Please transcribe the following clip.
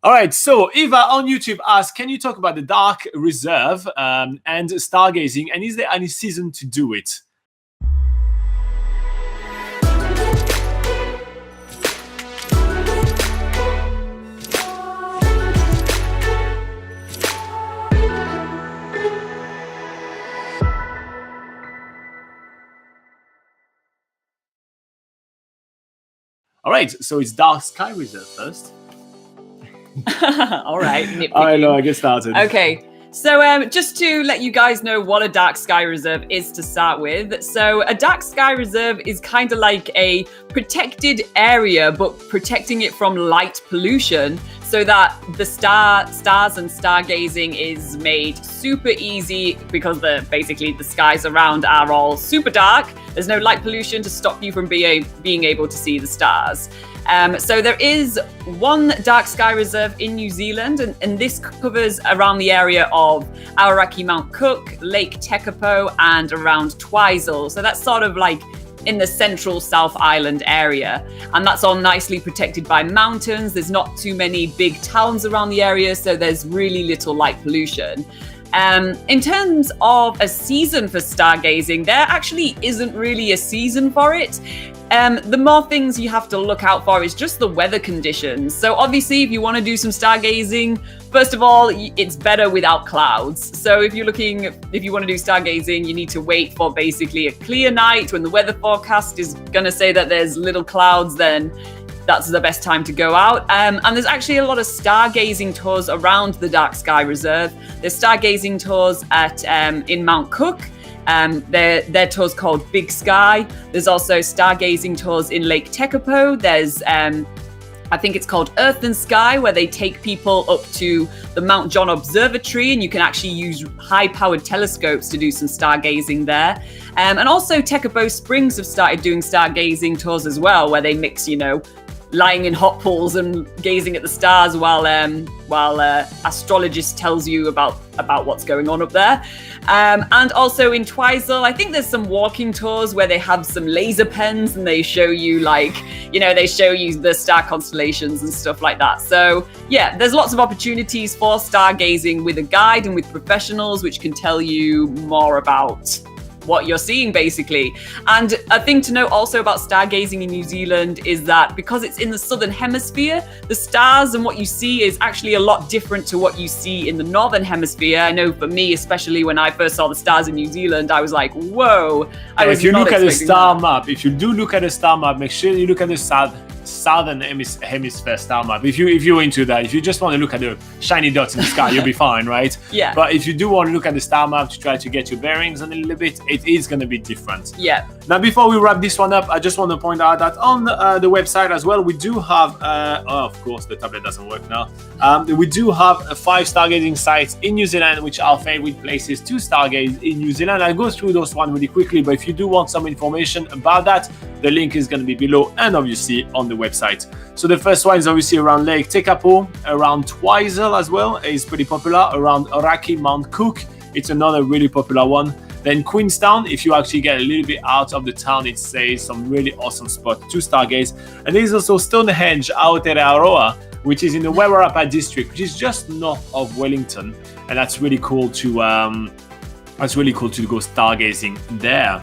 All right, so Eva on YouTube asks, can you talk about the Dark Reserve and stargazing, and is there any season to do it? All right, so it's Dark Sky Reserve first. All right. I know, I get started. Okay. So just to let you guys know what a dark sky reserve is to start with. So a dark sky reserve is kind of like a protected area, but protecting it from light pollution so that the stars and stargazing is made super easy because basically the skies around are all super dark. There's no light pollution to stop you from being able to see the stars. So there is one dark sky reserve in New Zealand, and this covers around the area of Aoraki, Mount Cook, Lake Tekapo, and around Twizel. So that's sort of like in the central South Island area. And that's all nicely protected by mountains. There's not too many big towns around the area, so there's really little light pollution. In terms of a season for stargazing, there actually isn't really a season for it. The more things you have to look out for is just the weather conditions. So obviously, if you want to do some stargazing, first of all, it's better without clouds. So if you want to do stargazing, you need to wait for basically a clear night when the weather forecast is going to say that there's little clouds, then that's the best time to go out. And there's actually a lot of stargazing tours around the Dark Sky Reserve. There's stargazing tours in Mount Cook. Their tour's called Big Sky. There's also stargazing tours in Lake Tekapo. There's I think it's called Earth and Sky, where they take people up to the Mount John Observatory, and you can actually use high-powered telescopes to do some stargazing there. And also Tekapo Springs have started doing stargazing tours as well, where they mix, lying in hot pools and gazing at the stars while astrologist tells you about what's going on up there. And also in Twizel, I think there's some walking tours where they have some laser pens and they show you the star constellations and stuff like that. So yeah, there's lots of opportunities for stargazing with a guide and with professionals, which can tell you more about what you're seeing basically. And a thing to note also about stargazing in New Zealand is that because it's in the southern hemisphere, the stars and what you see is actually a lot different to what you see in the northern hemisphere. I know for me, especially when I first saw the stars in New Zealand, I was like, whoa. If you look at the star map, if you do look at the star map, make sure you look at the southern hemisphere star map. If you're into that, if you just want to look at the shiny dots in the sky, you'll be fine, right? Yeah. But if you do want to look at the star map to try to get your bearings on a little bit, it is going to be different. Yeah. Now, before we wrap this one up, I just want to point out that on the website as well, we do have, of course, the tablet doesn't work now. We do have 5 stargazing sites in New Zealand, which are favorite places to stargaze in New Zealand. I'll go through those one really quickly, but if you do want some information about that, the link is going to be below and obviously on the website. So the first one is obviously around Lake Tekapo, around Twizel as well, is pretty popular, around Aoraki, Mount Cook. It's another really popular one. Then Queenstown, if you actually get a little bit out of the town, it says some really awesome spot to stargaze. And there's also Stonehenge out at Aotearoa, which is in the Wairarapa district, which is just north of Wellington, and that's really cool to go stargazing there.